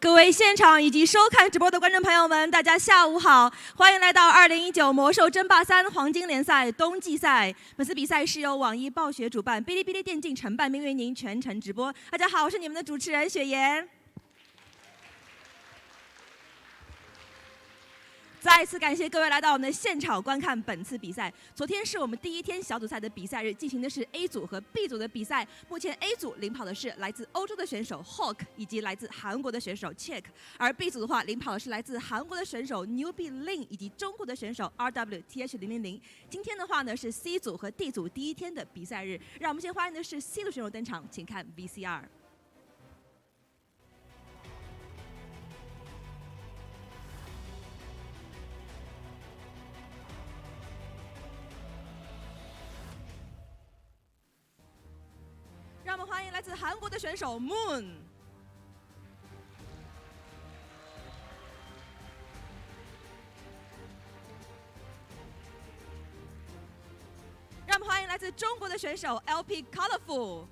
各位现场以及收看直播的观众朋友们，大家下午好，欢迎来到2019魔兽争霸3黄金联赛冬季赛。本次比赛是由网易暴雪主办，哔哩哔哩电竞承办，并为您全程直播。大家好，我是你们的主持人雪妍。再次感谢各位来到我们的现场观看本次比赛。昨天是我们第一天小组赛的比赛日，进行的是 A 组和 B 组的比赛。目前 A 组领跑的是来自欧洲的选手 Hawk 以及来自韩国的选手 Check， 而 B 组的话领跑的是来自韩国的选手 Newbie Lin 以及中国的选手 RWTH000。今天的话呢是 C 组和 D 组第一天的比赛日，让我们先欢迎的是 C 组选手登场，请看 VCR。让我们欢迎来自韩国的选手 Moon。让我们欢迎来自中国的选手 LP Colorful。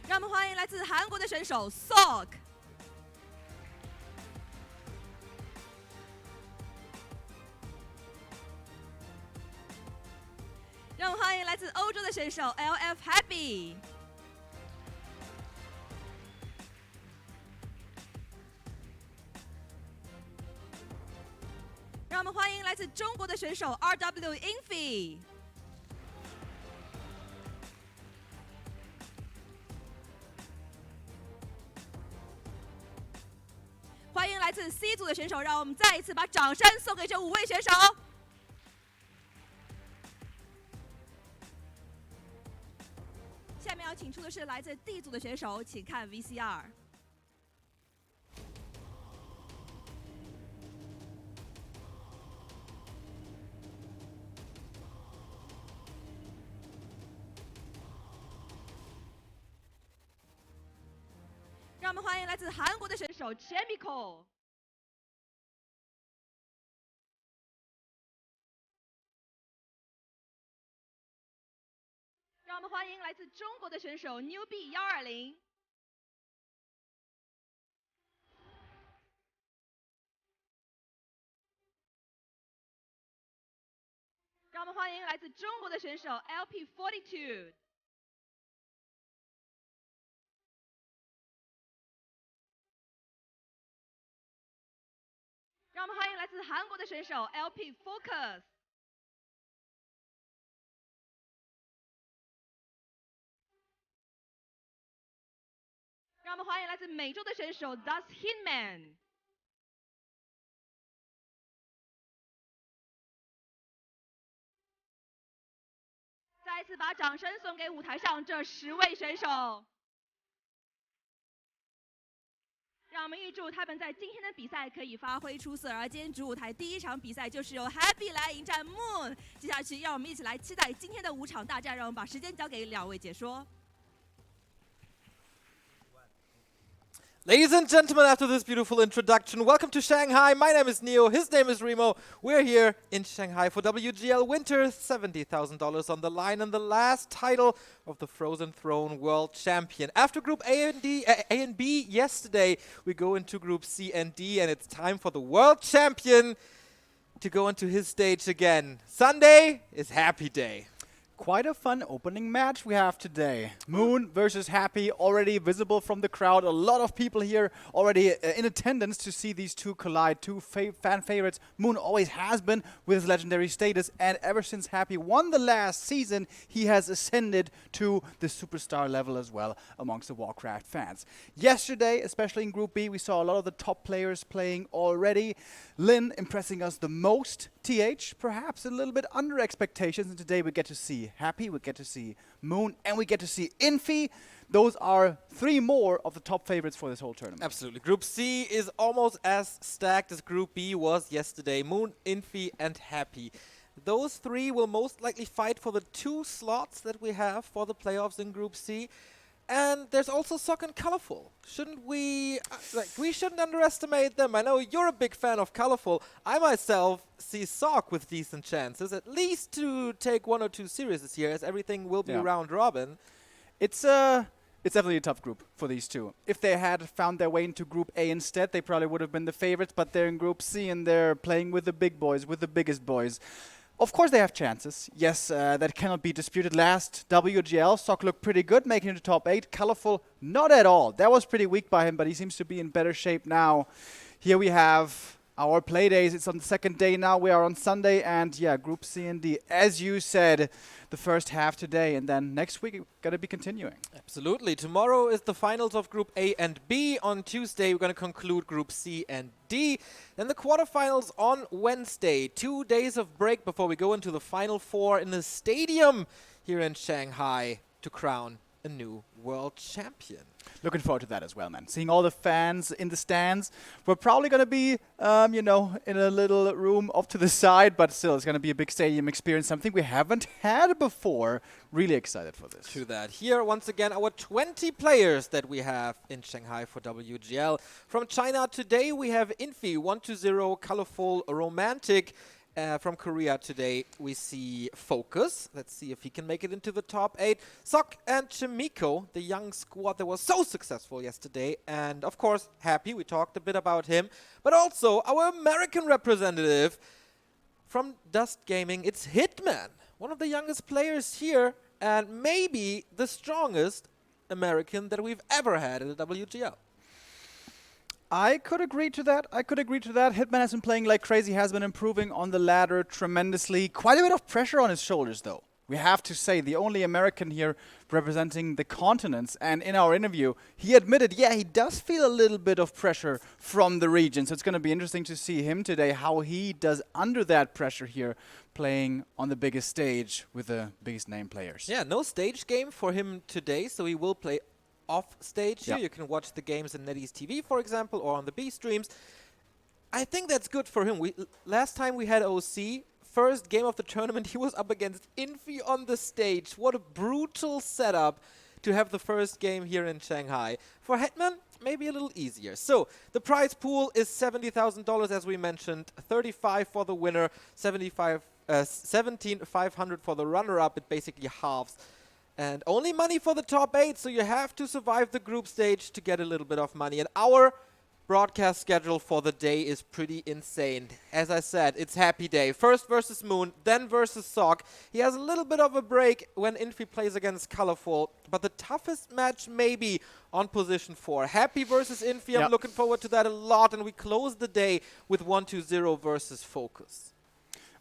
让我们欢迎来自韩国的选手 Sok。让我们欢迎来自欧洲的选手 LF Happy。让我们欢迎来自中国的选手 RW Infi。欢迎来自 C 组的选手，让我们再一次把掌声送给这5位选手。下面要请出的是来自 D 组的选手，请看 VCR。让我们欢迎来自韩国的选手 Chemical。让我们欢迎来自中国的选手 Newbie 120。让我们欢迎来自中国的选手 LP 42。让我们欢迎来自韩国的选手 LP Focus。让我们欢迎来自美洲的选手 Dust Hitman。再一次把掌声送给舞台上这10位选手。让我们预祝他们在今天的比赛可以发挥出色。而今天主舞台第一场比赛就是由 Happy 来迎战 Moon。接下去让我们一起来期待今天的5场大战。让我们把时间交给2位解说。Ladies and gentlemen, after this beautiful introduction, welcome to Shanghai. My name is Neo, his name is Remo. We're here in Shanghai for WGL Winter, $70,000 on the line, and the last title of the Frozen Throne World Champion. After Group A and B yesterday, we go into Group C and D, and it's time for the World Champion to go into his stage again. Sunday is Happy Day. Quite a fun opening match we have today. Moon versus Happy, already visible from the crowd. A lot of people here already in attendance to see these two collide. Two fan favorites. Moon always has been with his legendary status, and ever since Happy won the last season, he has ascended to the superstar level as well amongst the Warcraft fans. Yesterday, especially in Group B, we saw a lot of the top players playing already. Lin impressing us the most. TH perhaps a little bit under expectations, and today we get to see Happy, we get to see Moon, and we get to see Infi. Those are 3 more of the top favorites for this whole tournament. Absolutely. Group C is almost as stacked as Group B was yesterday. Moon, Infi, and Happy. Those 3 will most likely fight for the 2 slots that we have for the playoffs in Group C. And there's also Sock and Colorful. Shouldn't we, we shouldn't underestimate them. I know you're a big fan of Colorful. I myself see Sock with decent chances, at least to take 1 or 2 series this year, as everything will be round robin. It's definitely a tough group for these two. If they had found their way into Group A instead, they probably would have been the favorites, but they're in Group C and they're playing with the big boys, with the biggest boys. Of course they have chances. Yes, that cannot be disputed. Last WGL, Sock looked pretty good, making it to top 8. Colorful, not at all. That was pretty weak by him, but he seems to be in better shape now. Here we have our play days. It's on the second day now. We are on Sunday, and yeah, Group C and D. As you said, the first half today, and then next week, going to be continuing. Absolutely. Tomorrow is the finals of Group A and B. On Tuesday, we're going to conclude Group C and D. Then the quarterfinals on Wednesday. 2 days of break before we go into the Final Four in the stadium here in Shanghai to crown a new world champion. Looking forward to that as well, man. Seeing all the fans in the stands. We're probably going to be, in a little room off to the side, but still, it's going to be a big stadium experience, something we haven't had before. Really excited for this. To that. Here, once again, our 20 players that we have in Shanghai for WGL. From China today, we have Infi, 1-0, Colorful, Romantic. From Korea today, we see Focus. Let's see if he can make it into the top 8. Sok and Chimiko, the young squad that was so successful yesterday. And, of course, Happy. We talked a bit about him. But also, our American representative from Dust Gaming, it's Hitman. One of the youngest players here, and maybe the strongest American that we've ever had in the WGL. I could agree to that. Hitman has been playing like crazy, has been improving on the ladder tremendously. Quite a bit of pressure on his shoulders, though. We have to say, the only American here representing the continents. And in our interview, he admitted, yeah, he does feel a little bit of pressure from the region. So it's going to be interesting to see him today, how he does under that pressure here, playing on the biggest stage with the biggest name players. Yeah, no stage game for him today, so he will play off stage here. You can watch the games in NetEase TV, for example, or on the B streams. I think that's good for him. Last time we had OC, first game of the tournament, he was up against Infi on the stage. What a brutal setup to have the first game here in Shanghai. For Hetman, maybe a little easier. So the prize pool is $70,000, as we mentioned. 35 for the winner, 17,500 for the runner-up. It basically halves. And only money for the top 8, so you have to survive the group stage to get a little bit of money. And our broadcast schedule for the day is pretty insane. As I said, it's Happy Day. First versus Moon, then versus Sock. He has a little bit of a break when Infi plays against Colorful, but the toughest match maybe on position 4. Happy versus Infi, I'm looking forward to that a lot. And we close the day with 1-0 versus Focus,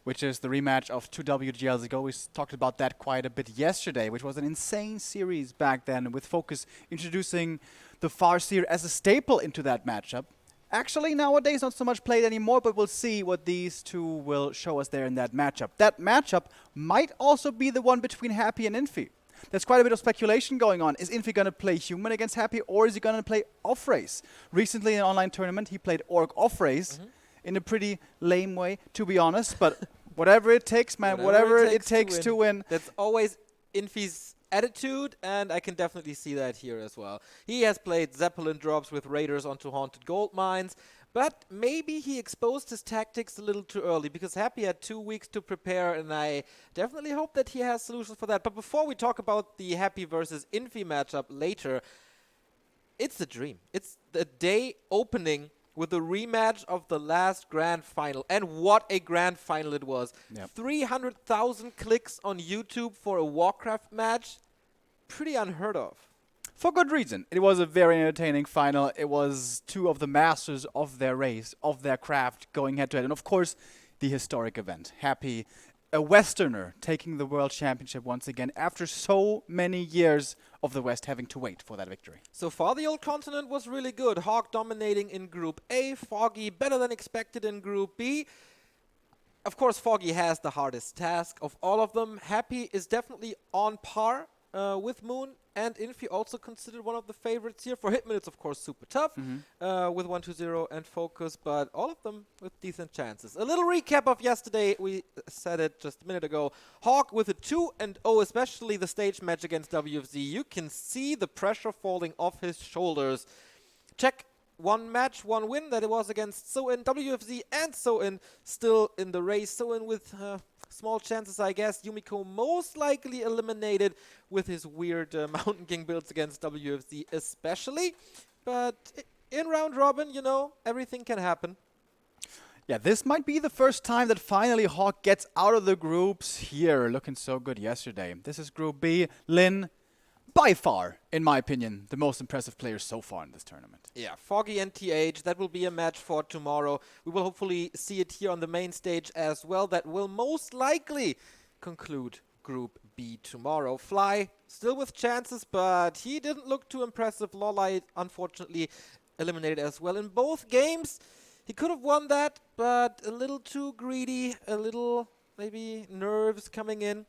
which is the rematch of 2 WGLs ago. We talked about that quite a bit yesterday, which was an insane series back then, with Focus introducing the Farseer as a staple into that matchup. Actually, nowadays, not so much played anymore, but we'll see what these two will show us there in that matchup. That matchup might also be the one between Happy and Infi. There's quite a bit of speculation going on. Is Infi going to play Human against Happy, or is he going to play Off-Race? Recently in an online tournament, he played Orc Off-Race in a pretty lame way, to be honest, but whatever it takes, man, whatever it takes to win. That's always Infi's attitude, and I can definitely see that here as well. He has played Zeppelin drops with Raiders onto Haunted Gold Mines, but maybe he exposed his tactics a little too early, because Happy had 2 weeks to prepare, and I definitely hope that he has solutions for that. But before we talk about the Happy versus Infi matchup later, it's a dream. It's the day opening with the rematch of the last grand final. And what a grand final it was. 300,000 clicks on YouTube for a Warcraft match. Pretty unheard of. For good reason. It was a very entertaining final. It was two of the masters of their race, of their craft, going head-to-head. And of course, the historic event. Happy, a Westerner, taking the World Championship once again after so many years of the West having to wait for that victory. So far, the old continent was really good. Hawk dominating in Group A, Foggy better than expected in Group B. Of course, Foggy has the hardest task of all of them. Happy is definitely on par with Moon and Infi also considered one of the favorites here. For Hitman, it's of course super tough with 1-2-0 and Focus, but all of them with decent chances. A little recap of yesterday. We said it just a minute ago. Hawk with a 2-0, especially the stage match against WFZ. You can see the pressure falling off his shoulders. Check. One match, one win, that it was against So-In, WFZ and So-In still in the race. So-In with small chances, I guess. Yumiko most likely eliminated with his weird Mountain King builds against WFZ especially. But in round robin, you know, everything can happen. Yeah, this might be the first time that finally Hawk gets out of the groups here. Looking so good yesterday. This is Group B. Lin, by far, in my opinion, the most impressive player so far in this tournament. Yeah, Foggy and TH, that will be a match for tomorrow. We will hopefully see it here on the main stage as well. That will most likely conclude Group B tomorrow. Fly, still with chances, but he didn't look too impressive. Lolite, unfortunately, eliminated as well. In both games, he could have won that, but a little too greedy, a little maybe nerves coming in.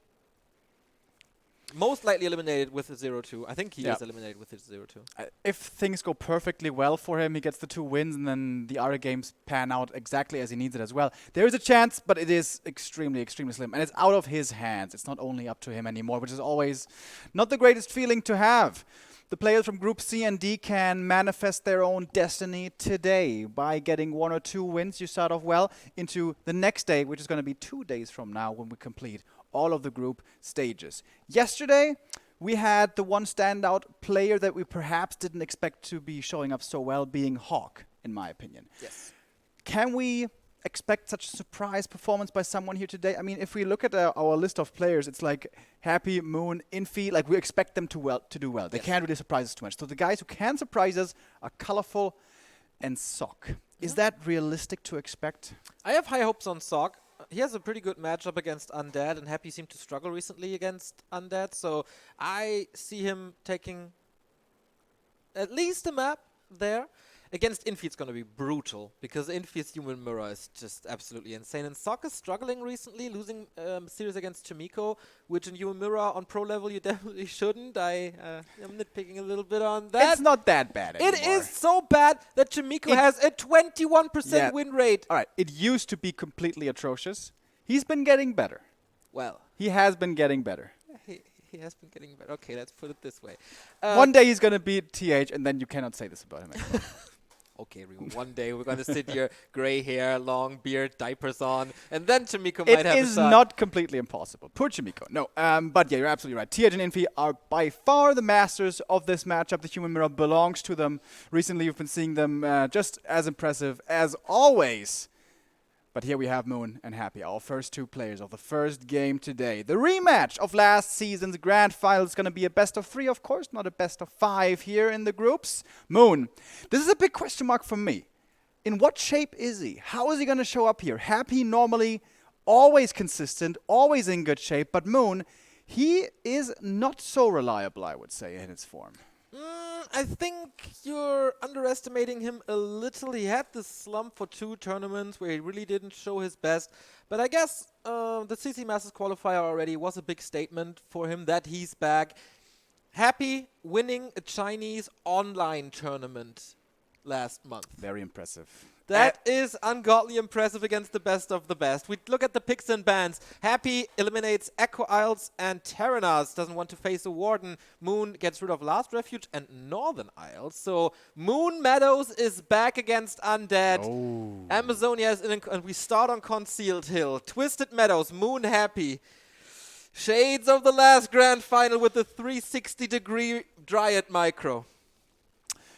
Most likely eliminated with a 0-2. I think he is eliminated with his 0-2. If things go perfectly well for him, he gets the 2 wins, and then the other games pan out exactly as he needs it as well. There is a chance, but it is extremely, extremely slim. And it's out of his hands. It's not only up to him anymore, which is always not the greatest feeling to have. The players from Group C and D can manifest their own destiny today by getting 1 or 2 wins. You start off well into the next day, which is going to be 2 days from now when we complete all of the group stages. Yesterday, we had the one standout player that we perhaps didn't expect to be showing up so well, being Hawk, in my opinion. Yes. Can we expect such a surprise performance by someone here today? I mean, if we look at our list of players, it's like Happy, Moon, Infi, like we expect them to do well. They can't really surprise us too much. So the guys who can surprise us are Colorful and Sock. Is that realistic to expect? I have high hopes on Sock. He has a pretty good matchup against Undead, and Happy seemed to struggle recently against Undead, so I see him taking at least a map there. Against Infi, it's going to be brutal, because Infi's Human Mirror is just absolutely insane. And Sock is struggling recently, losing series against Chimiko, which in Human Mirror on pro level you definitely shouldn't. I am nitpicking a little bit on that. It's not that bad anymore. It is so bad that Chimiko has a 21% win rate. All right, it used to be completely atrocious. He's been getting better. Well, he has been getting better. He has been getting better. Okay, let's put it this way. One day he's going to beat TH, and then you cannot say this about him anymore. Okay, Remo, one day we're going to sit here, gray hair, long beard, diapers on, and then Chimiko might have a shot. It is not completely impossible. Poor Chimiko. No, but yeah, you're absolutely right. TH and Infi are by far the masters of this matchup. The Human Mirror belongs to them. Recently, you've been seeing them just as impressive as always. But here we have Moon and Happy, our first 2 players of the first game today. The rematch of last season's grand final is going to be a best of 3, of course, not a best of 5 here in the groups. Moon, this is a big question mark for me. In what shape is he? How is he going to show up here? Happy, normally always consistent, always in good shape, but Moon, he is not so reliable, I would say, in his form. I think you're underestimating him a little. He had this slump for 2 tournaments where he really didn't show his best. But I guess the CC Masters qualifier already was a big statement for him that he's back. Happy winning a Chinese online tournament last month. Very impressive. That is ungodly impressive against the best of the best. We look at the picks and bans. Happy eliminates Echo Isles and Terranas. Doesn't want to face a Warden. Moon gets rid of Last Refuge and Northern Isles. So Moon Meadows is back against Undead. Oh. Amazonia is in, and we start on Concealed Hill. Twisted Meadows, Moon Happy. Shades of the last grand final with the 360-degree Dryad Micro.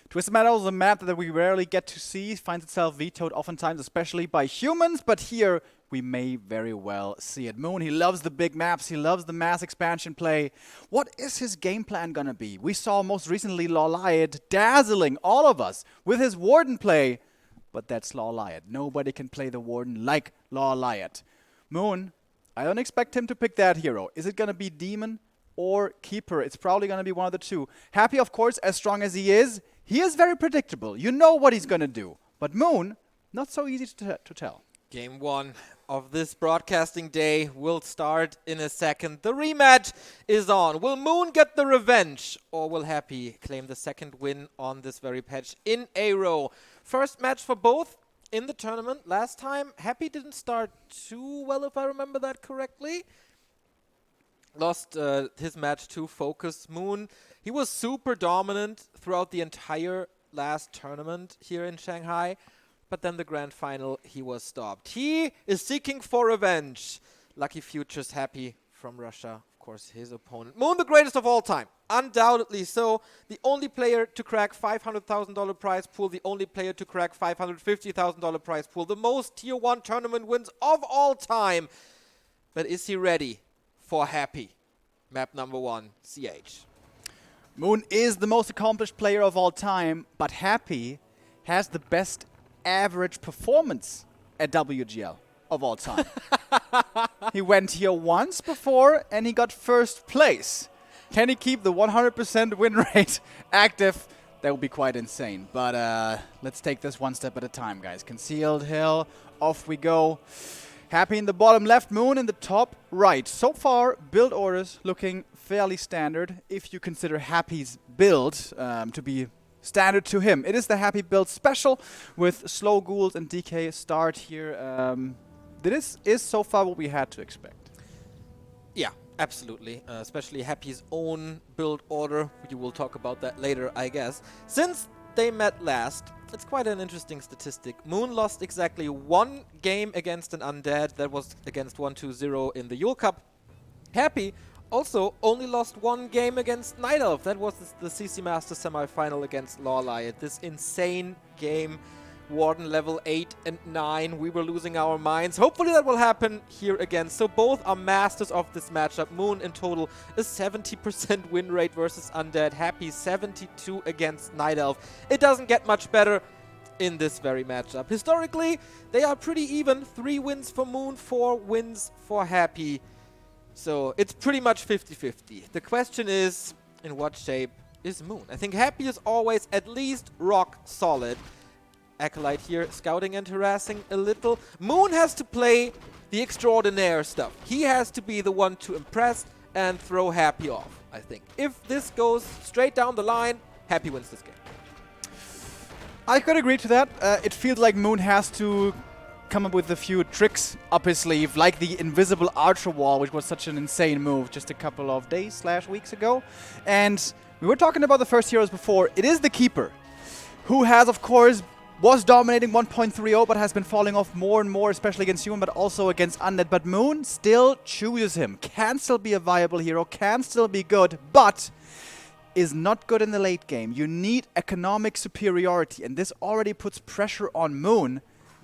Twisted Meadows is a map that we rarely get to see, finds itself vetoed oftentimes, especially by humans, but here we may very well see it. Moon, he loves the big maps, he loves the mass expansion play. What is his game plan gonna be? We saw most recently Lawliad dazzling all of us with his Warden play, but that's Lawliad. Nobody can play the Warden like Lawliad. Moon, I don't expect him to pick that hero. Is it gonna be Demon or Keeper? It's probably gonna be one of the 2. Happy, of course, as strong as he is very predictable. You know what he's going to do. But Moon, not so easy to tell. Game 1 of this broadcasting day will start in a second. The rematch is on. Will Moon get the revenge, or will Happy claim the second win on this very patch in a row? First match for both in the tournament. Last time, Happy didn't start too well, if I remember that correctly. Lost his match to Focus. Moon, he was super dominant throughout the entire last tournament here in Shanghai. But then the grand final, he was stopped. He is seeking for revenge. Lucky Futures Happy from Russia, of course, his opponent. Moon, the greatest of all time. Undoubtedly so. The only player to crack $500,000 prize pool. The only player to crack $550,000 prize pool. The most Tier 1 tournament wins of all time. But is he ready for Happy? Map number 1, CH. Moon is the most accomplished player of all time, but Happy has the best average performance at WGL of all time. He went here once before and he got first place. Can he keep the 100% win rate active? That would be quite insane. But let's take this one step at a time, guys. Concealed hill, off we go. Happy in the bottom left, Moon in the top right. So far, build orders looking fairly standard if you consider Happy's build to be standard to him. It is the Happy build special with slow ghouls and DK start here. This is so far what we had to expect. Yeah, absolutely. Especially Happy's own build order. You will talk about that later, I guess. Since they met last, it's quite an interesting statistic. Moon lost exactly one game against an Undead. That was against 1-2-0 in the Yule Cup. Happy also only lost one game against Night Elf. That was the CC Masters semi-final against Lorelei. This insane game. Warden level 8 and 9. We were losing our minds. Hopefully that will happen here again. So both are masters of this matchup. Moon in total a 70% win rate versus Undead. Happy 72 against Night Elf. It doesn't get much better in this very matchup. Historically, they are pretty even. 3 wins for Moon, 4 wins for Happy. So it's pretty much 50-50. The question is, in what shape is Moon? I think Happy is always at least rock solid. Acolyte here, scouting and harassing a little. Moon has to play the extraordinaire stuff. He has to be the one to impress and throw Happy off, I think. If this goes straight down the line, Happy wins this game. I could agree to that. It feels like Moon has to come up with a few tricks up his sleeve, like the invisible Archer Wall, which was such an insane move just a couple of days/weeks ago. And we were talking about the first heroes before. It is the Keeper, who has, of course, was dominating 1.30, but has been falling off more and more, especially against human, but also against Undead. But Moon still chooses him. Can still be a viable hero, can still be good, but is not good in the late game. You need economic superiority, and this already puts pressure on Moon.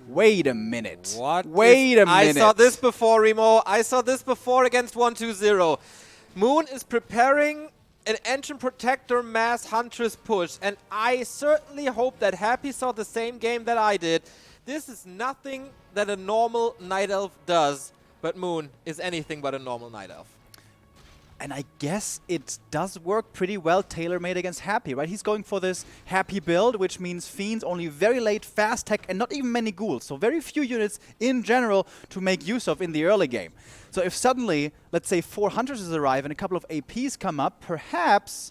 Wait a minute. Wait a minute. I saw this before, Remo. I saw this before against 1-2-0. Moon is preparing an Ancient Protector Mass Huntress push, and I certainly hope that Happy saw the same game that I did. This is nothing that a normal Night Elf does, but Moon is anything but a normal Night Elf. And I guess it does work pretty well tailor-made against Happy, right? He's going for this Happy build, which means Fiends only very late, fast tech, and not even many ghouls. So very few units in general to make use of in the early game. So if suddenly, let's say 4 Huntresses arrive and a couple of APs come up, perhaps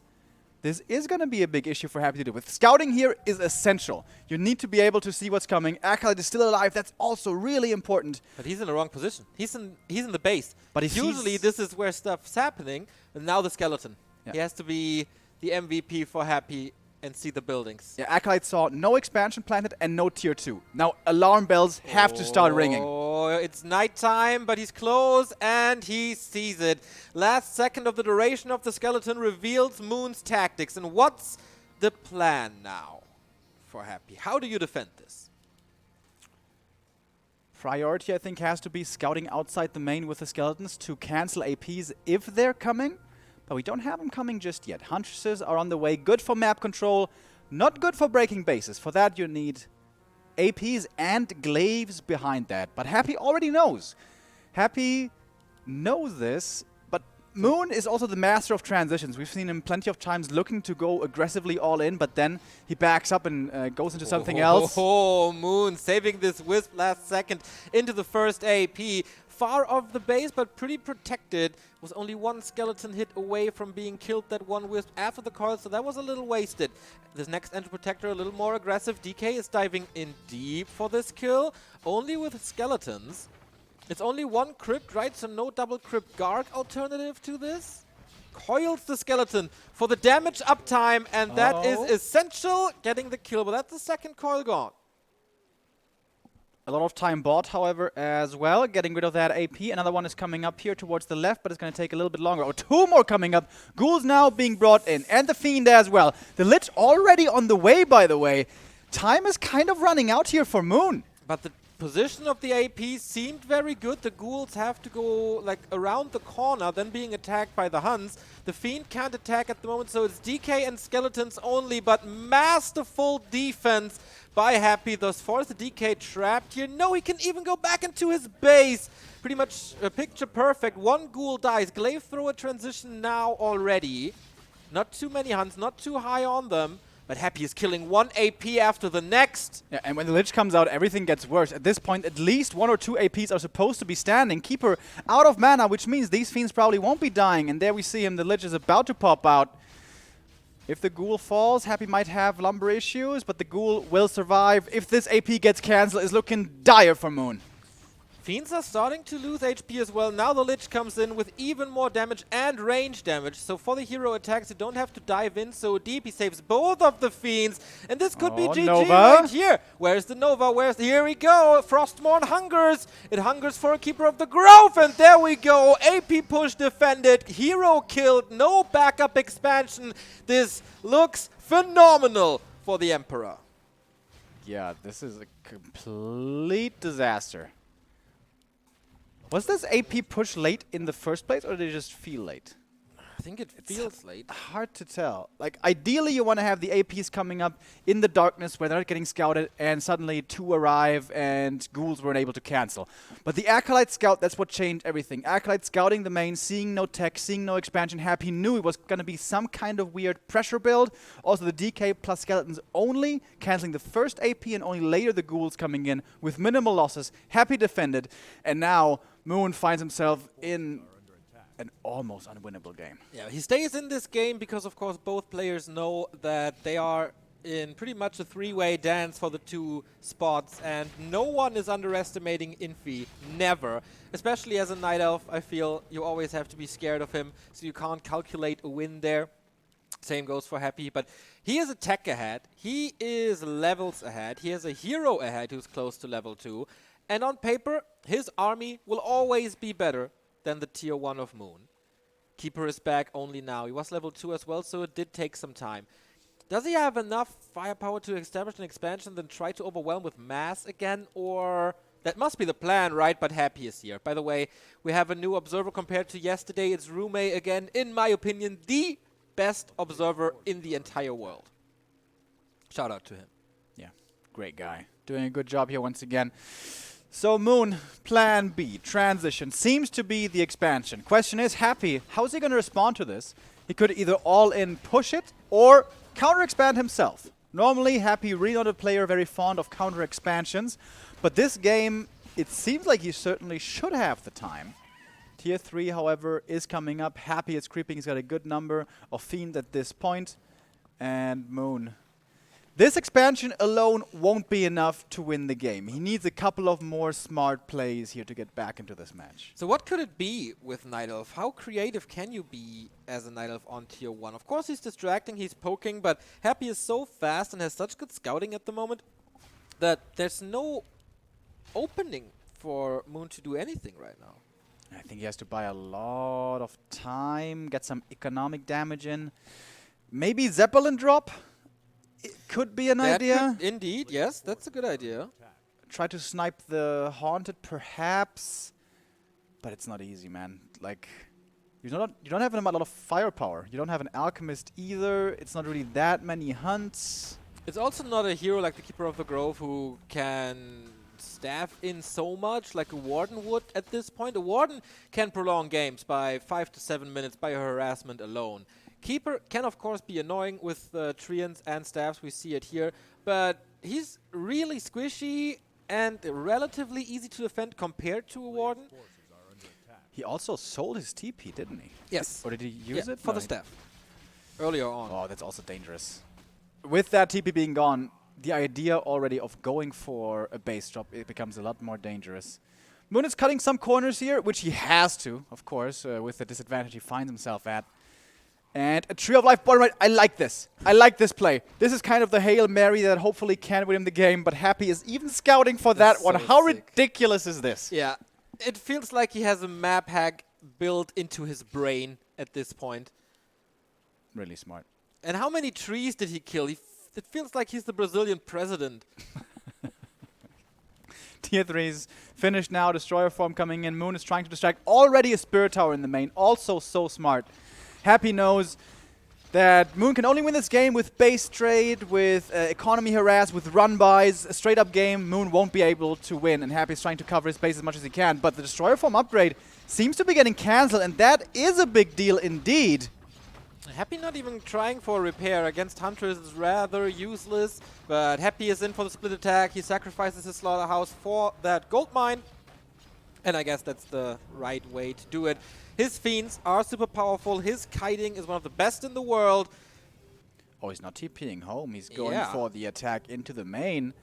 this is going to be a big issue for Happy to deal with. Scouting here is essential. You need to be able to see what's coming. Acolyte is still alive. That's also really important. But he's in the wrong position. He's in the base. But usually this is where stuff's happening. And now the skeleton. Yeah. He has to be the MVP for Happy and see the buildings. Yeah, Acolyte saw no expansion planted and no tier 2. Now alarm bells have to start ringing. Oh, it's nighttime, but he's close and he sees it. Last second of the duration of the skeleton reveals Moon's tactics. And what's the plan now for Happy? How do you defend this? Priority, I think, has to be scouting outside the main with the skeletons to cancel APs if they're coming. But we don't have them coming just yet. Huntresses are on the way. Good for map control. Not good for breaking bases. For that, you need APs and glaives behind that. But Happy already knows. Happy knows this, but Moon is also the master of transitions. We've seen him plenty of times looking to go aggressively all in, but then he backs up and goes into something else. Oh, Moon saving this wisp last second into the first AP. Far off the base, but pretty protected. Was only one skeleton hit away from being killed, that one wisp after the coil, so that was a little wasted. This next Enter Protector a little more aggressive. DK is diving in deep for this kill, only with skeletons. It's only one crypt, right? So no double crypt guard alternative to this. Coils the skeleton for the damage uptime, and that is essential, getting the kill, but that's the second coil gone. A lot of time bought, however, as well, getting rid of that AP. Another one is coming up here towards the left, but it's going to take a little bit longer. Oh, two more coming up. Ghouls now being brought in, and the Fiend as well. The Lich already on the way, by the way. Time is kind of running out here for Moon. But the position of the AP seemed very good. The ghouls have to go like around the corner, then being attacked by the Huns. The Fiend can't attack at the moment, so it's DK and skeletons only, but masterful defense by Happy thus far. Is the DK trapped here? No, he can even go back into his base. Pretty much picture perfect. One ghoul dies. Glaive thrower transition now already. Not too many Huns, not too high on them. But Happy is killing one AP after the next. Yeah, and when the Lich comes out, everything gets worse. At this point, at least 1 or 2 APs are supposed to be standing. Keeper out of mana, which means these Fiends probably won't be dying. And there we see him, the Lich is about to pop out. If the Ghoul falls, Happy might have lumber issues, but the Ghoul will survive. If this AP gets cancelled, it's looking dire for Moon. Fiends are starting to lose HP as well. Now the Lich comes in with even more damage and range damage. So for the hero attacks, you don't have to dive in so deep. He saves both of the Fiends. And this could be GG Nova right here. Where's the Nova? Here we go. Frostmourne hungers. It hungers for a Keeper of the Grove. And there we go. AP push defended. Hero killed. No backup expansion. This looks phenomenal for the Emperor. Yeah, this is a complete disaster. Was this AP push late in the first place, or did it just feel late? I think it feels late. Hard to tell. Like, ideally, you want to have the APs coming up in the darkness where they're not getting scouted, and suddenly 2 arrive, and ghouls weren't able to cancel. But the Acolyte Scout, that's what changed everything. Acolyte scouting the main, seeing no tech, seeing no expansion. Happy knew it was going to be some kind of weird pressure build. Also, the DK plus skeletons only, canceling the first AP, and only later the ghouls coming in with minimal losses. Happy defended, and now Moon finds himself in an almost unwinnable game. Yeah, he stays in this game because, of course, both players know that they are in pretty much a 3-way dance for the 2 spots, and no one is underestimating Infi. Never. Especially as a Night Elf, I feel you always have to be scared of him, so you can't calculate a win there. Same goes for Happy, but he is a tech ahead. He is levels ahead. He has a hero ahead who's close to level 2. And on paper, his army will always be better than the tier 1 of Moon. Keeper is back only now. He was level 2 as well, so it did take some time. Does he have enough firepower to establish an expansion, then try to overwhelm with mass again? Or that must be the plan, right? But Happy is here. By the way, we have a new observer compared to yesterday. It's Remo again, in my opinion, the best observer in the entire world. Shout out to him. Yeah, great guy. Doing a good job here once again. So Moon, plan B, transition, seems to be the expansion. Question is, Happy, how is he going to respond to this? He could either all in push it or counter expand himself. Normally, Happy, really not a player very fond of counter expansions, but this game, it seems like he certainly should have the time. Tier 3, however, is coming up. Happy is creeping. He's got a good number of Fiend at this point. And Moon. This expansion alone won't be enough to win the game. He needs a couple of more smart plays here to get back into this match. So what could it be with Night Elf? How creative can you be as a Night Elf on tier 1? Of course he's distracting, he's poking, but Happy is so fast and has such good scouting at the moment that there's no opening for Moon to do anything right now. I think he has to buy a lot of time, get some economic damage in. Maybe Zeppelin drop? It could be an idea. Indeed, yes, that's a good idea. Try to snipe the Haunted, perhaps, but it's not easy, man. Like, you don't have a lot of firepower. You don't have an Alchemist either. It's not really that many hunts. It's also not a hero like the Keeper of the Grove who can staff in so much like a Warden would at this point. A Warden can prolong games by 5 to 7 minutes by her harassment alone. Keeper can of course be annoying with Treants and staffs, we see it here, but he's really squishy and relatively easy to defend compared to a Warden. He also sold his TP, didn't he? Yes. Or did he use it? For the staff. Earlier on. Oh, that's also dangerous. With that TP being gone, the idea already of going for a base drop, it becomes a lot more dangerous. Moon is cutting some corners here, which he has to, of course, with the disadvantage he finds himself at. And a Tree of Life bottom right. I like this. I like this play. This is kind of the Hail Mary that hopefully can win him the game, but Happy is even scouting for that one. How ridiculous is this? Yeah. It feels like he has a map hack built into his brain at this point. Really smart. And how many trees did he kill? It feels like he's the Brazilian president. Tier 3's finished now. Destroyer form coming in. Moon is trying to distract. Already a Spirit Tower in the main. Also so smart. Happy knows that Moon can only win this game with base trade, with economy harass, with run-bys. A straight-up game, Moon won't be able to win, and Happy is trying to cover his base as much as he can. But the Destroyer form upgrade seems to be getting cancelled, and that is a big deal indeed. Happy not even trying for a repair against Huntress is rather useless, but Happy is in for the split attack. He sacrifices his slaughterhouse for that gold mine, and I guess that's the right way to do it. His fiends are super powerful. His kiting is one of the best in the world. Oh, he's not TPing home. He's going for the attack into the main.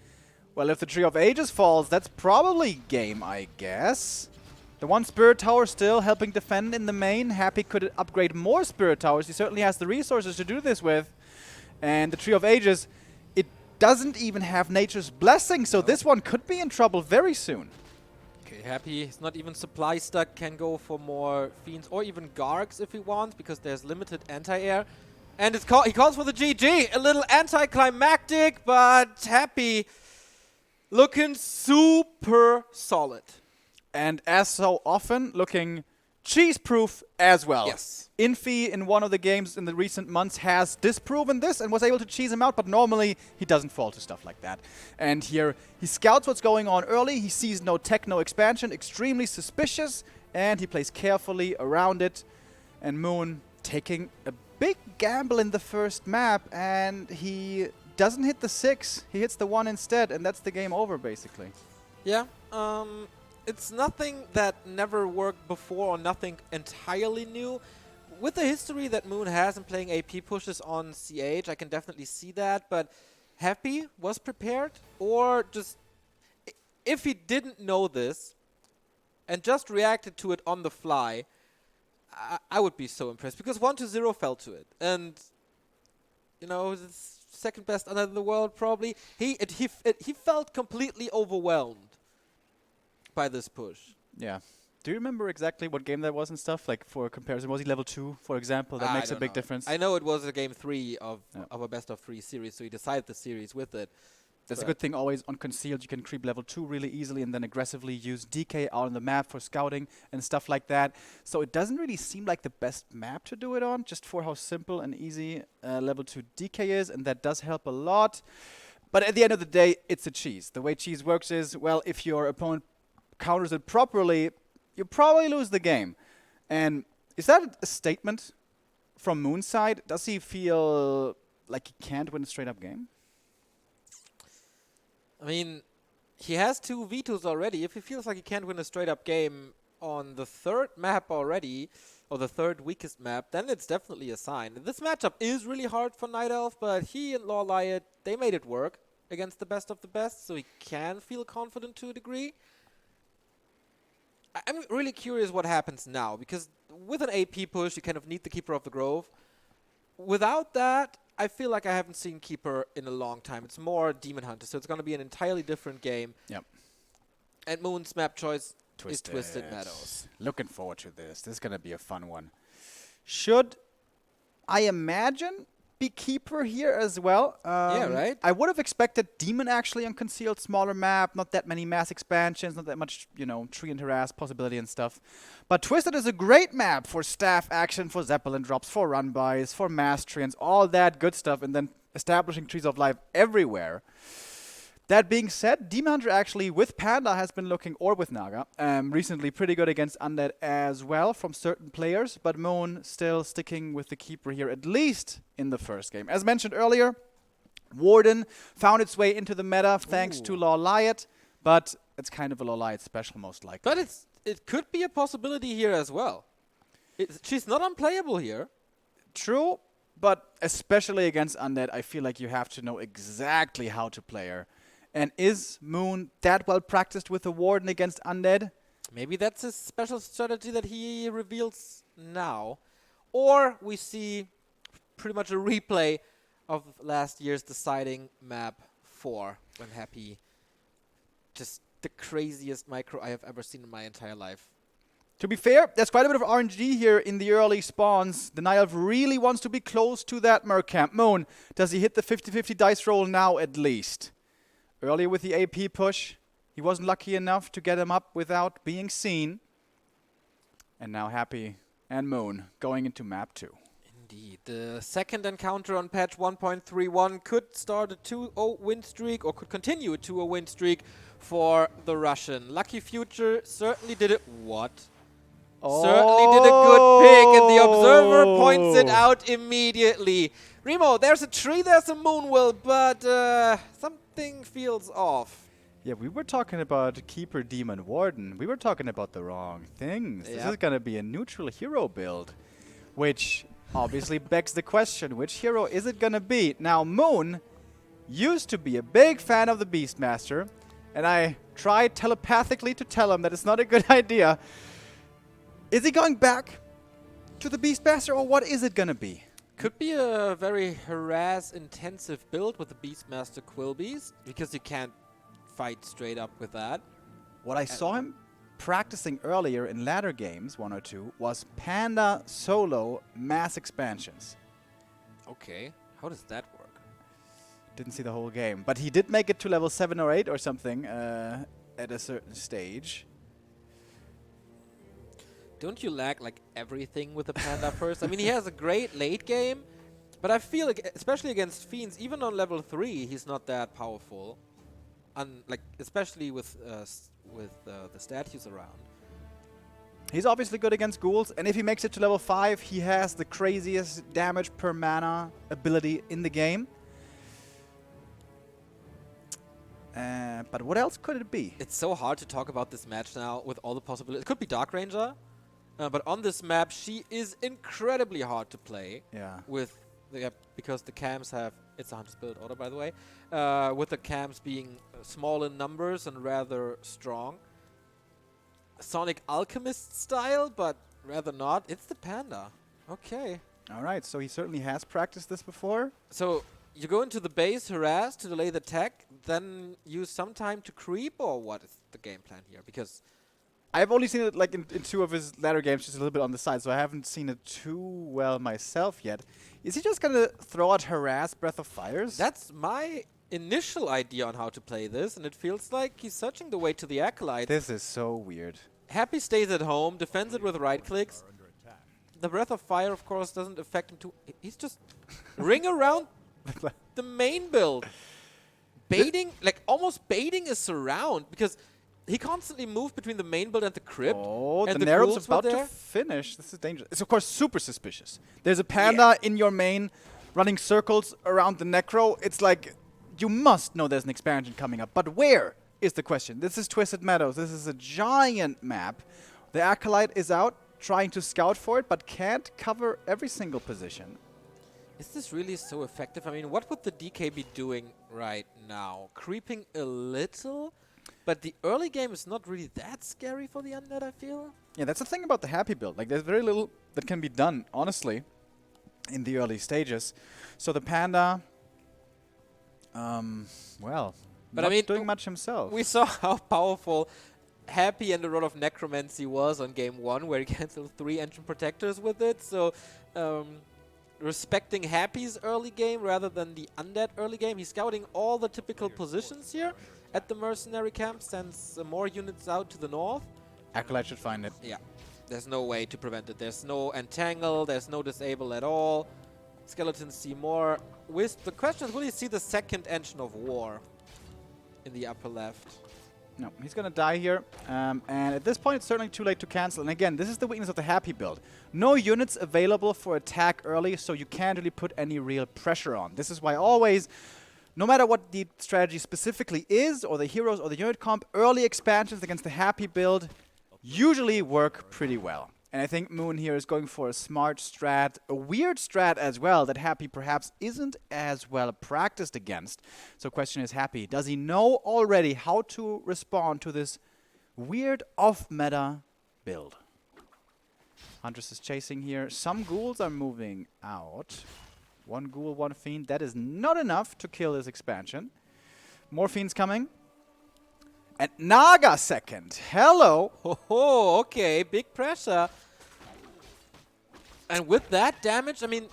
Well, if the Tree of Ages falls, that's probably game, I guess. The one Spirit Tower still helping defend in the main. Happy could upgrade more Spirit Towers. He certainly has the resources to do this with. And the Tree of Ages, it doesn't even have Nature's Blessing, so this one could be in trouble very soon. Okay, Happy, he's not even supply stuck, can go for more Fiends or even Gargs if he wants, because there's limited anti-air. And he calls for the GG, a little anticlimactic, but Happy looking super solid. And as so often, looking cheese-proof as well. Yes. Infi in one of the games in the recent months has disproven this and was able to cheese him out, but normally he doesn't fall to stuff like that. And here he scouts what's going on early. He sees no tech, no expansion, extremely suspicious, and he plays carefully around it. And Moon taking a big gamble in the first map, and he doesn't hit the 6. He hits the 1 instead, and that's the game over, basically. Yeah, it's nothing that never worked before or nothing entirely new. With the history that Moon has in playing AP pushes on CH, I can definitely see that, but Happy was prepared, or just if he didn't know this and just reacted to it on the fly, I would be so impressed, because 1-0 fell to it, and you know, the second best under the world probably. He felt completely overwhelmed by this push. Yeah. Do you remember exactly what game that was and stuff? Like, for comparison, was he level 2, for example? That makes a big difference. I know it was a game 3 of a best of 3 series, so he decided the series with it. That's a good thing always on Concealed. You can creep level 2 really easily and then aggressively use DK out on the map for scouting and stuff like that. So it doesn't really seem like the best map to do it on, just for how simple and easy level 2 DK is, and that does help a lot. But at the end of the day, it's a cheese. The way cheese works is, well, if your opponent counters it properly, you probably lose the game. And is that a statement from Moon's side? Does he feel like he can't win a straight-up game? I mean, he has 2 vetoes already. If he feels like he can't win a straight-up game on the 3rd map already, or the 3rd weakest map, then it's definitely a sign. This matchup is really hard for Night Elf, but he and Lawliot, they made it work against the best of the best, so he can feel confident to a degree. I'm really curious what happens now, because with an AP push, you kind of need the Keeper of the Grove. Without that, I feel like I haven't seen Keeper in a long time. It's more Demon Hunter, so it's going to be an entirely different game. Yep. And Moon's map choice is Twisted Meadows. Looking forward to this. This is going to be a fun one. Should, I imagine, be Keeper here as well. Yeah, right? I would have expected Demon actually on Concealed, smaller map, not that many mass expansions, not that much, you know, tree and harass possibility and stuff. But Twisted is a great map for staff action, for Zeppelin drops, for run-bys, for mass treants, all that good stuff, and then establishing Trees of Life everywhere. That being said, Demon Hunter actually with Panda has been looking, or with Naga, recently pretty good against Undead as well from certain players, but Moon still sticking with the keeper here, at least in the first game. As mentioned earlier, Warden found its way into the meta thanks to Lawliot, but it's kind of a Lawliot special most likely. But it could be a possibility here as well. She's not unplayable here. True, but especially against Undead, I feel like you have to know exactly how to play her. And is Moon that well practiced with the Warden against Undead? Maybe that's his special strategy that he reveals now. Or we see pretty much a replay of last year's deciding map 4 when Happy, just the craziest micro I have ever seen in my entire life. To be fair, there's quite a bit of RNG here in the early spawns. The Night Elf really wants to be close to that Merc camp. Moon, does he hit the 50-50 dice roll now at least? Earlier with the AP push, he wasn't lucky enough to get him up without being seen. And now Happy and Moon going into map 2. Indeed. The second encounter on patch 1.31 could start a 2-0 win streak, or could continue a 2-0 win streak for the Russian. Lucky Future certainly did it. What? Certainly did a good pick, and the observer points it out immediately. Remo, there's a tree, there's a moonwell, but something feels off. Yeah, we were talking about Keeper Demon Warden. We were talking about the wrong things. This is going to be a neutral hero build, which obviously begs the question, which hero is it going to be? Now, Moon used to be a big fan of the Beastmaster, and I tried telepathically to tell him that it's not a good idea. Is he going back to the Beastmaster, or what is it going to be? Could be a very harass-intensive build with the Beastmaster Quillbeast, because you can't fight straight up with that. What I saw him practicing earlier in ladder games, 1 or 2, was Panda solo mass expansions. Okay, how does that work? Didn't see the whole game, but he did make it to level 7 or 8 or something at a certain stage. Don't you lack like everything with the Panda first? I mean, he has a great late game, but I feel like, especially against Fiends, even on level 3, he's not that powerful. Like, especially with the statues around. He's obviously good against ghouls, and if he makes it to level 5, he has the craziest damage per mana ability in the game. But what else could it be? It's so hard to talk about this match now with all the possibilities. It could be Dark Ranger, but on this map, she is incredibly hard to play. Yeah. With because the cams have, it's a Hunter's build order, by the way, with the cams being small in numbers and rather strong. Sonic Alchemist style, but rather not. It's the Panda. Okay. All right, so he certainly has practiced this before. So you go into the base, harass to delay the tech, then use some time to creep, or what is the game plan here? Because I've only seen it like in 2 of his latter games, just a little bit on the side, so I haven't seen it too well myself yet. Is he just going to throw out harass Breath of Fires? that's my initial idea on how to play this, and it feels like he's searching the way to the Acolyte. This is so weird. Happy stays at home, defends it with right clicks. The Breath of Fire, of course, doesn't affect him too. He's just ring around the main build. Baiting, like almost baiting a surround, because he constantly moves between the main build and the crypt. Oh, and the ghouls Nerub's were about to there. finish. This is dangerous. It's of course super suspicious. There's a Panda in your main running circles around the Necro. It's like, you must know there's an expansion coming up. But where is the question? This is Twisted Meadows. This is a giant map. The Acolyte is out trying to scout for it, but can't cover every single position. Is this really so effective? I mean, what would the DK be doing right now? Creeping a little? But the early game is not really that scary for the Undead, I feel. Yeah, that's the thing about the Happy build. Like, there's very little that can be done, honestly, in the early stages. So the Panda, well, But not I mean, doing much himself. We saw how powerful Happy and a lot of Necromancy was on game 1, where he canceled 3 Ancient Protectors with it. So, respecting Happy's early game rather than the Undead early game. He's scouting all the typical positions here at the Mercenary camp, sends more units out to the north. Acolyte should find it. Yeah, there's no way to prevent it. There's no Entangle, there's no Disable at all. Skeletons see more. Wisp, the question is, will you see the second Engine of War? in the upper left. No, he's going to die here. And at this point, it's certainly too late to cancel. And again, this is the weakness of the Happy build. No units available for attack early, so you can't really put any real pressure on. This is why always, no matter what the strategy specifically is, or the heroes or the unit comp, early expansions against the Happy build usually work pretty well. And I think Moon here is going for a smart strat, a weird strat as well, that Happy perhaps isn't as well practiced against. So question is, Happy, does he know already how to respond to this weird off-meta build? Huntress is chasing here. Some ghouls are moving out. One ghoul, one fiend. That is not enough to kill this expansion. More fiends coming. And Naga second. Hello. Oh, okay, big pressure. And with that damage, I mean,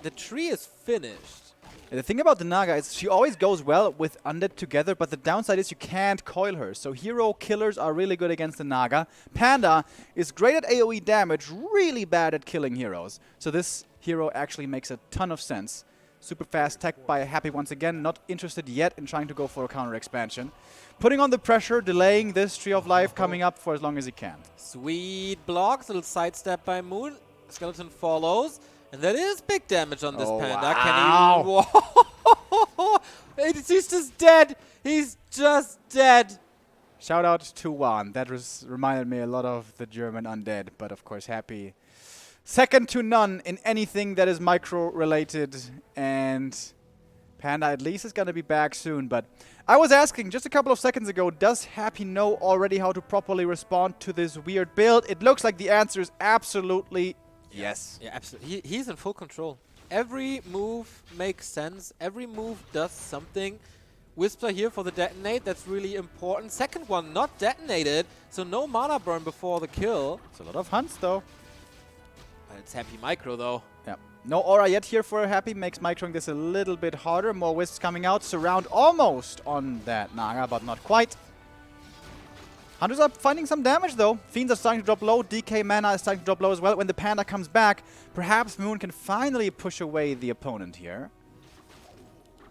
the tree is finished. The thing about the Naga is she always goes well with Undead together, but the downside is you can't coil her. So hero killers are really good against the Naga. Panda is great at AoE damage, really bad at killing heroes. So this hero actually makes a ton of sense. Super fast tech by Happy once again, not interested yet in trying to go for a counter expansion. Putting on the pressure, delaying this Tree of Life coming up for as long as he can. Sweet blocks, little sidestep by Moon. Skeleton follows, and that is big damage on this panda. Wow. Can he? He's just dead. He's just dead. Shout out to Juan. That reminded me a lot of the German Undead, but of course Happy. Second to none in anything that is micro-related, and Panda at least is going to be back soon. But I was asking just a couple of seconds ago, does Happy know already how to properly respond to this weird build? It looks like the answer is absolutely yes. Yeah, absolutely. He's in full control. Every move makes sense. Every move does something. Whisper here for the detonate. That's really important. Second one not detonated, so no mana burn before the kill. It's a lot of hunts, though. It's Happy Micro, though. Yeah. No aura yet here for Happy. Makes microing this a little bit harder. More wisps coming out. Surround almost on that Naga, but not quite. Hunters are finding some damage, though. Fiends are starting to drop low. DK mana is starting to drop low as well. When the Panda comes back, perhaps Moon can finally push away the opponent here.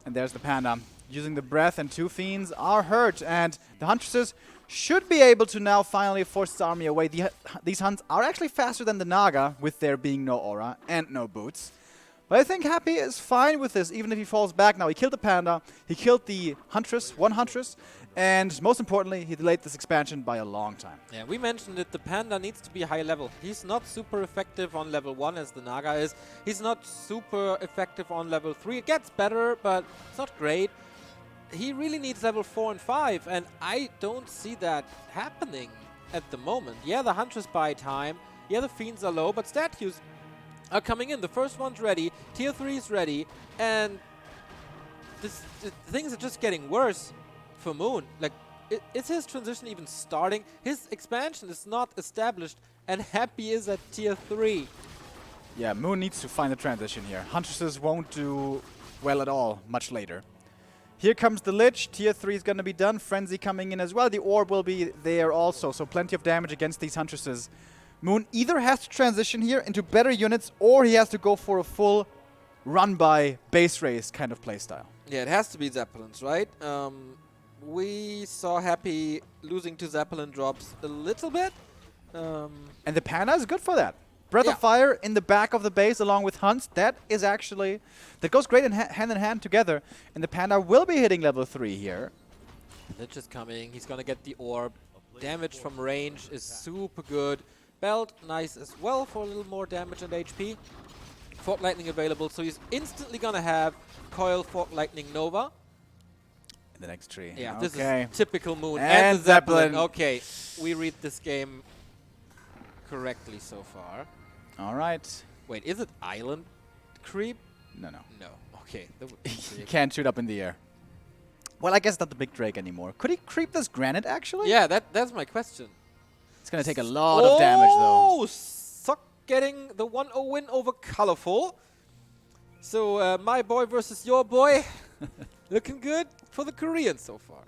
And there's the Panda. Using the breath, and two fiends are hurt. And the Huntresses should be able to now finally force the army away. These hunts are actually faster than the Naga, with there being no aura and no boots. But I think Happy is fine with this, even if he falls back now. He killed the Panda, he killed the Huntress, one Huntress, and most importantly, he delayed this expansion by a long time. Yeah, we mentioned it, the Panda needs to be high level. He's not super effective on level 1 as the Naga is. He's not super effective on level 3. It gets better, but it's not great. He really needs level 4 and 5, and I don't see that happening at the moment. Yeah, the Huntress buy time. Yeah, the Fiends are low, but statues are coming in. The first one's ready. Tier 3 is ready, and things are just getting worse for Moon. Like, is his transition even starting? His expansion is not established, and Happy is at Tier 3. Yeah, Moon needs to find a transition here. Huntresses won't do well at all much later. Here comes the Lich. Tier 3 is going to be done. Frenzy coming in as well. The Orb will be there also, so plenty of damage against these Huntresses. Moon either has to transition here into better units, or he has to go for a full run-by base race kind of playstyle. Yeah, it has to be Zeppelins, right? We saw Happy losing to Zeppelin drops a little bit. And the Panda is good for that. Breath of Fire in the back of the base along with Hunts, that goes great hand in hand together. And the Panda will be hitting level 3 here. Lich is coming, he's gonna get the Orb. Damage from range is super good. Belt, nice as well for a little more damage and HP. Fork Lightning available, so he's instantly gonna have Coil, Fork Lightning, Nova. In the next tree. Yeah, okay. This is typical Moon. And Zeppelin. Okay, we read this game correctly so far. All right. Wait, is it Island Creep? No. No. Okay. That would be He can't shoot up in the air. Well, I guess not the big Drake anymore. Could he creep this granite, actually? Yeah, that's my question. It's going to take a lot of damage, though. Oh, Suck getting the 1-0 win over Colorful. So, my boy versus your boy. Looking good for the Koreans so far.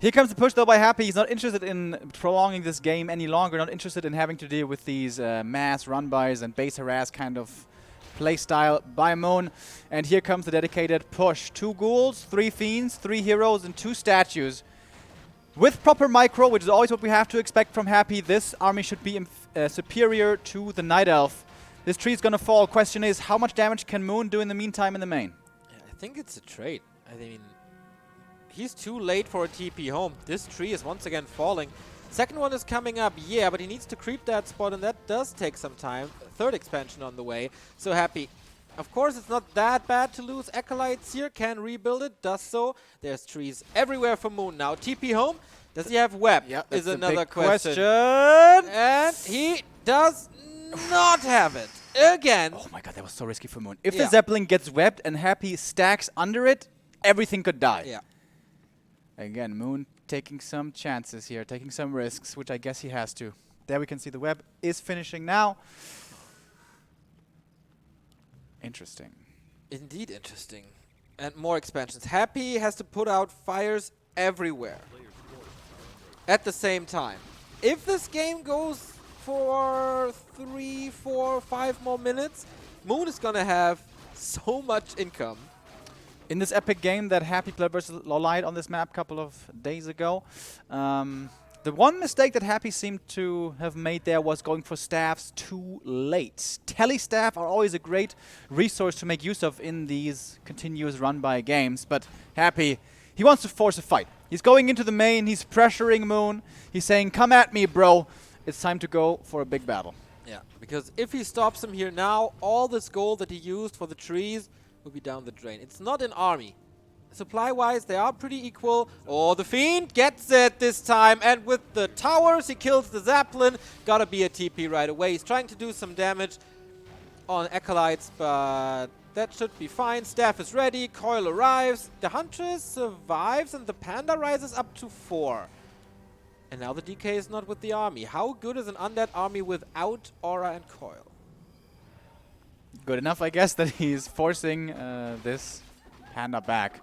Here comes the push, though, by Happy. He's not interested in prolonging this game any longer, not interested in having to deal with these mass run-bys and base harass kind of playstyle by Moon. And here comes the dedicated push. 2 ghouls, 3 fiends, 3 heroes, and 2 statues. With proper micro, which is always what we have to expect from Happy, this army should be superior to the Night Elf. This tree is gonna fall. Question is, how much damage can Moon do in the meantime in the main? Yeah, I think it's a trade. I mean, he's too late for a TP home. This tree is once again falling. Second one is coming up, yeah, but he needs to creep that spot, and that does take some time. Third expansion on the way. So Happy. Of course, it's not that bad to lose. Acolytes here can rebuild it, does so. There's trees everywhere for Moon now. TP home. Does he have web? Yeah, is that's another the big question. And he does not have it. Again. Oh my god, that was so risky for Moon. If Yeah. the Zeppelin gets webbed and Happy stacks under it, everything could die. Yeah. Again, Moon taking some chances here, taking some risks, which I guess he has to. There we can see the web is finishing now. Interesting. Indeed interesting. And more expansions. Happy has to put out fires everywhere at the same time. If this game goes for 3, 4, 5 more minutes, Moon is gonna have so much income. In this epic game that Happy played versus Lolite on this map a couple of days ago, the one mistake that Happy seemed to have made there was going for staffs too late. Tele staff are always a great resource to make use of in these continuous run-by games, but Happy, he wants to force a fight. He's going into the main, he's pressuring Moon, he's saying, come at me, bro. It's time to go for a big battle. Yeah, because if he stops him here now, all this gold that he used for the trees will be down the drain. It's not an army. Supply-wise, they are pretty equal. Oh, the Fiend gets it this time. And with the towers, he kills the Zeppelin. Gotta be a TP right away. He's trying to do some damage on Acolytes, but that should be fine. Staff is ready. Coil arrives. The Huntress survives, and the Panda rises up to 4. And now the DK is not with the army. How good is an undead army without Aura and Coil? Good enough, I guess, that he's forcing this Panda back.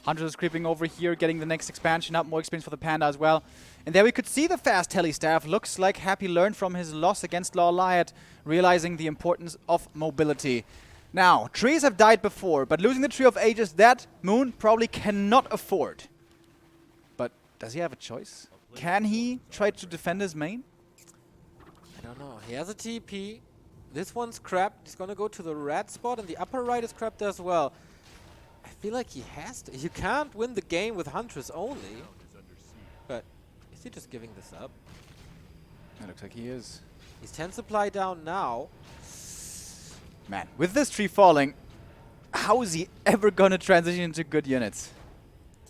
Hunter is creeping over here, getting the next expansion up, more experience for the Panda as well. And there we could see the fast tele staff. Looks like Happy learned from his loss against Lawliot, realizing the importance of mobility. Now, trees have died before, but losing the Tree of Ages, that Moon probably cannot afford. But does he have a choice? Can he try to defend his main? I don't know. He has a TP. This one's crapped. He's gonna go to the red spot, and the upper right is crapped as well. I feel like he has to. You can't win the game with Huntress only. But is he just giving this up? It looks like he is. He's 10 supply down now. Man, with this tree falling, how is he ever gonna transition into good units?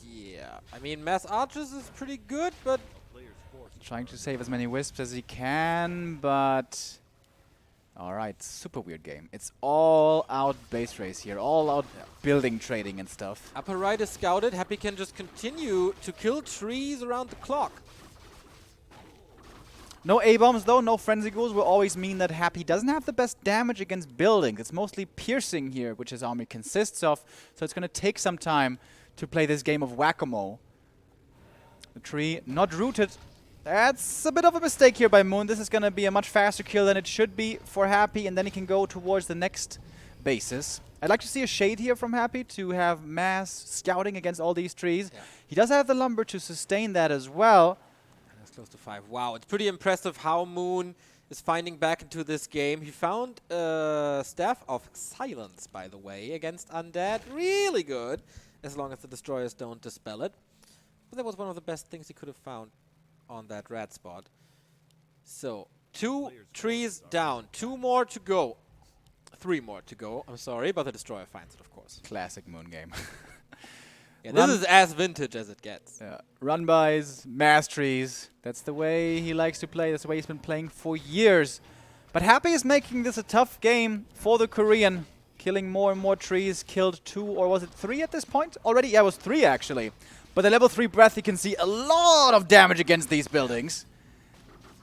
Yeah, I mean, Mass Archers is pretty good, but Trying to save as many wisps as he can, but... Alright, super weird game. It's all out base race here, all out building, trading and stuff. upper right is scouted. Happy can just continue to kill trees around the clock. No A-bombs though, no frenzy ghouls will always mean that Happy doesn't have the best damage against buildings. It's mostly piercing here, which his army consists of, so it's gonna take some time to play this game of whack-a-mole. The tree not rooted. That's a bit of a mistake here by Moon. This is gonna be a much faster kill than it should be for Happy, and then he can go towards the next bases. I'd like to see a shade here from Happy to have mass scouting against all these trees. Yeah. He does have the lumber to sustain that as well. That's close to 5. Wow, it's pretty impressive how Moon is finding back into this game. He found Staff of Silence, by the way, against Undead. Really good, as long as the Destroyers don't dispel it. But that was one of the best things he could have found on that red spot. So, 2 trees down. 2 more to go. 3 more to go. I'm sorry, but the Destroyer finds it, of course. Classic Moon game. Yeah, this is as vintage as it gets. Yeah. Run-bys, mass trees. That's the way he likes to play. That's the way he's been playing for years. But Happy is making this a tough game for the Korean. Killing more and more trees. Killed 2, or was it 3 at this point? Already? Yeah, it was 3 actually. But the level 3 breath, you can see a lot of damage against these buildings.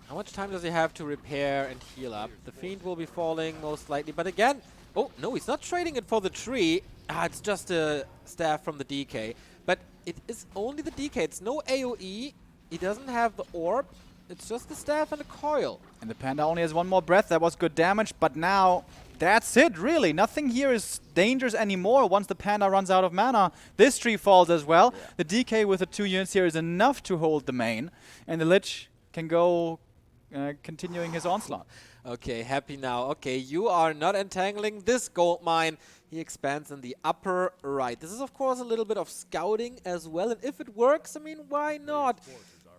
How much time does he have to repair and heal up? The Fiend will be falling most likely. But again, oh, no, he's not trading it for the tree. It's just a staff from the DK. But it is only the DK. It's no AoE. He doesn't have the orb. It's just the staff and a coil. And the Panda only has 1 more breath. That was good damage. But now that's it, really. Nothing here is dangerous anymore once the Panda runs out of mana. This tree falls as well. Yeah. The DK with the 2 units here is enough to hold the main. And the Lich can go continuing his onslaught. Okay, Happy now. Okay, you are not entangling this gold mine. He expands in the upper right. This is, of course, a little bit of scouting as well. And if it works, I mean, why not?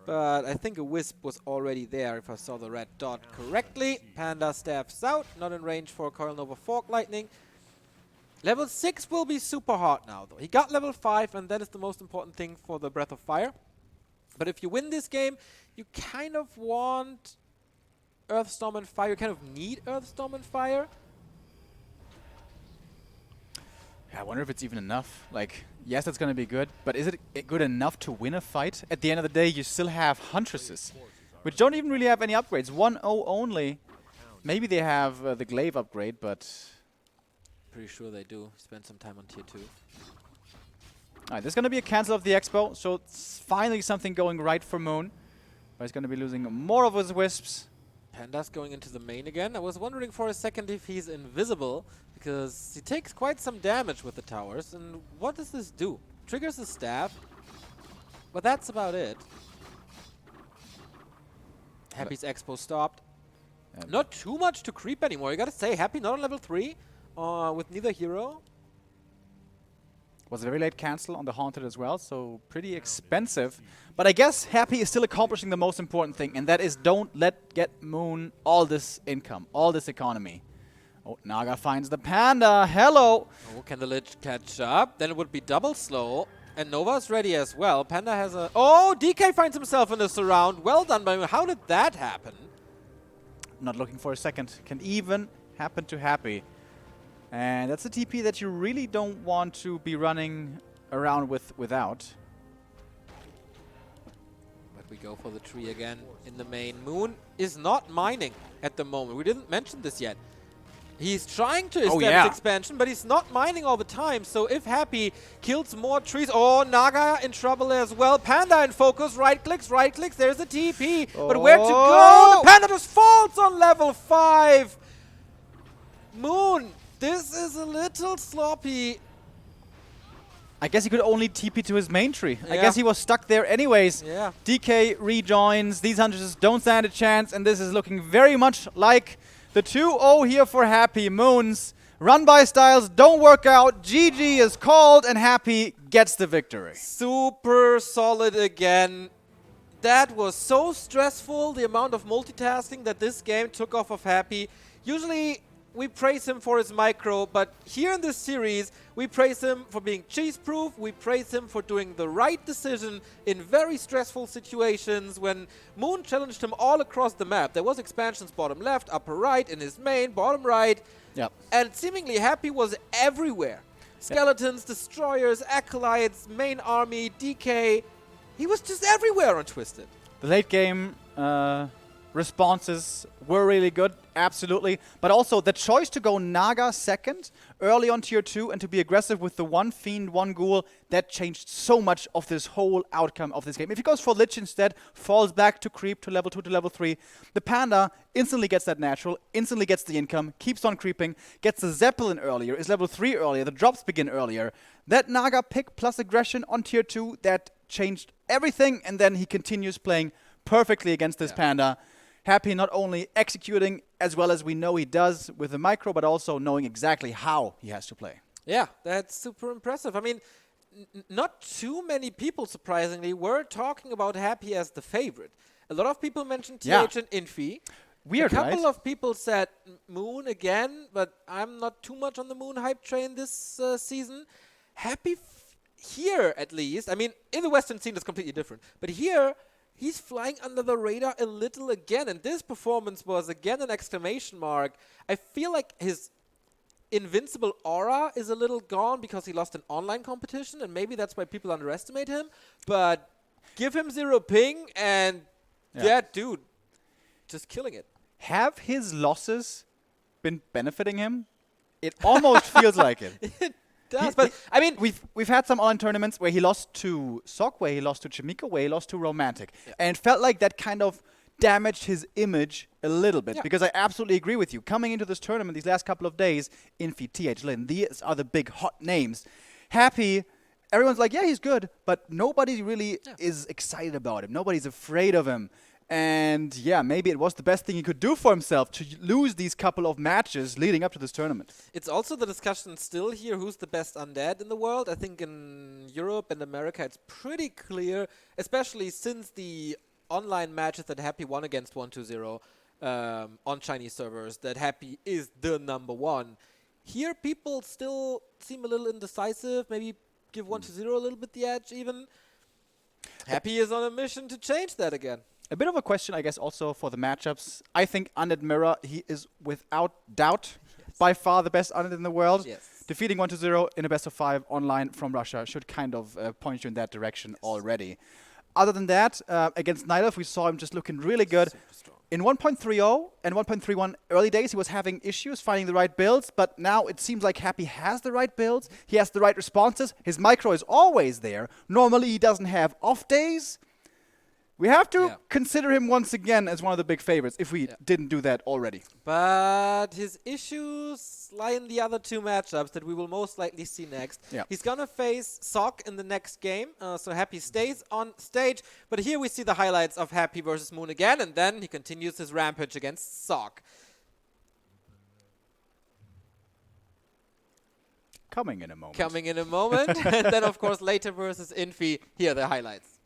But I think a Wisp was already there, if I saw the red dot correctly. Panda staffs out, not in range for Coil Nova Fork Lightning. Level 6 will be super hard now, though. He got level 5, and that is the most important thing for the Breath of Fire. But if you win this game, you kind of want Earthstorm and Fire. You kind of need Earthstorm and Fire. I wonder if it's even enough. Like, yes, that's going to be good, but is it good enough to win a fight? At the end of the day, you still have Huntresses, which don't even really have any upgrades. 1-0 only. Maybe they have the Glaive upgrade, but... Pretty sure they do. Spend some time on tier 2. Alright, there's going to be a cancel of the Expo, so it's finally something going right for Moon. But he's going to be losing more of his Wisps. Panda's going into the main again. I was wondering for a second if he's invisible, because he takes quite some damage with the towers. And what does this do? Triggers the staff, but that's about it. Happy's Expo stopped. Not too much to creep anymore. You gotta say, Happy not on level 3, with neither hero. Was a very late cancel on the Haunted as well, so pretty expensive. But I guess Happy is still accomplishing the most important thing, and that is don't get Moon all this income, all this economy. Oh, Naga finds the Panda. Hello! Oh, can the Lich catch up? Then it would be double slow. And Nova's ready as well. Panda has a... Oh, DK finds himself in the surround. Well done by him. How did that happen? Not looking for a second. Can even happen to Happy. And that's a TP that you really don't want to be running around without. But we go for the tree again in the main. Moon is not mining at the moment. We didn't mention this yet. He's trying to establish expansion, but he's not mining all the time. So if Happy kills more trees... Oh, Naga in trouble as well. Panda in focus. Right clicks. There's a TP. Oh. But where to go? The Panda just falls on level 5. Moon, this is a little sloppy. I guess he could only TP to his main tree. Yeah. I guess he was stuck there anyways. Yeah. DK rejoins. These Hunters don't stand a chance, and this is looking very much like the 2-0 here for Happy. Moons run by styles don't work out. GG is called, and Happy gets the victory. Super solid again. That was so stressful, the amount of multitasking that this game took off of Happy. Usually we praise him for his micro, but here in this series, we praise him for being cheese-proof. We praise him for doing the right decision in very stressful situations. When Moon challenged him all across the map, there was expansions bottom left, upper right, in his main, bottom right. Yep. And seemingly Happy was everywhere. Skeletons, destroyers, acolytes, main army, DK. He was just everywhere on Twisted. The late game responses were really good, absolutely. But also the choice to go Naga second, early on tier 2, and to be aggressive with the 1 Fiend, 1 Ghoul, that changed so much of this whole outcome of this game. If he goes for Lich instead, falls back to creep to level 2 to level 3, the Panda instantly gets that natural, instantly gets the income, keeps on creeping, gets the Zeppelin earlier, is level 3 earlier, the drops begin earlier. That Naga pick plus aggression on tier 2, that changed everything, and then he continues playing perfectly against this Panda. Happy not only executing as well as we know he does with the micro, but also knowing exactly how he has to play. Yeah, that's super impressive. I mean, not too many people, surprisingly, were talking about Happy as the favorite. A lot of people mentioned TH and Infi. Weird, right? A couple of people said Moon again, but I'm not too much on the Moon hype train this season. Happy here, at least. I mean, in the Western scene, it's completely different. But here, he's flying under the radar a little again, and this performance was again an exclamation mark. I feel like his invincible aura is a little gone because he lost an online competition, and maybe that's why people underestimate him. But give him 0 ping, and that dude, just killing it. Have his losses been benefiting him? It almost feels like it. It does, but I mean, we've had some online tournaments where he lost to Sok, where he lost to Chimiko, where he lost to Romantic, and it felt like that kind of damaged his image a little bit. Yeah. Because I absolutely agree with you. Coming into this tournament these last couple of days, Infi, TH Lin, these are the big hot names. Happy, everyone's like, yeah, he's good, but nobody really is excited about him. Nobody's afraid of him. And yeah, maybe it was the best thing he could do for himself to lose these couple of matches leading up to this tournament. It's also the discussion still here, who's the best undead in the world. I think in Europe and America it's pretty clear, especially since the online matches that Happy won against 120 on Chinese servers, that Happy is the #1. Here people still seem a little indecisive, maybe give 120 a little bit the edge even. Happy is on a mission to change that again. A bit of a question, I guess, also for the matchups. I think Undead Mirror, he is without doubt by far the best Undead in the world. Yes. Defeating 120 in a best of 5 online from Russia should kind of point you in that direction already. Other than that, against Nightwolf, we saw him just looking really good. Super strong. In 1.30 and 1.31 early days, he was having issues finding the right builds, but now it seems like Happy has the right builds. He has the right responses. His micro is always there. Normally, he doesn't have off days. We have to consider him once again as one of the big favorites, if we didn't do that already. But his issues lie in the other 2 matchups that we will most likely see next. Yeah. He's going to face Sock in the next game, so Happy stays on stage. But here we see the highlights of Happy versus Moon again, and then he continues his rampage against Sock. Coming in a moment. Coming in a moment. And then, of course, later versus Infi. Here are the highlights.